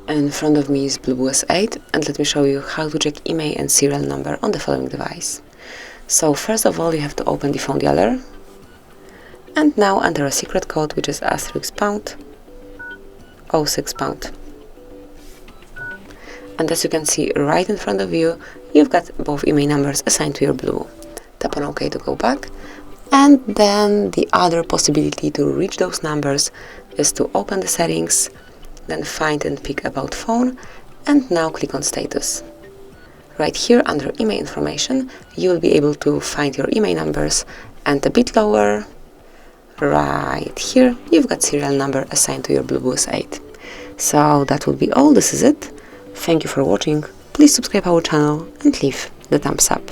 In front of me is BLUBOO S8, and let me show you how to check IMEI and serial number on the following device. So first of all, you have to open the phone dialer, and now enter a secret code, which is *##06#. And as you can see right in front of you, you've got both IMEI numbers assigned to your BLUBOO. Tap on OK to go back, and then the other possibility to reach those numbers is to open the settings, then find and pick About Phone, and now click on Status. Right here under IMEI information, you will be able to find your IMEI numbers, and a bit lower, right here, you've got serial number assigned to your BLUBOO S8. So that will be all. This is it. Thank you for watching. Please subscribe our channel and leave the thumbs up.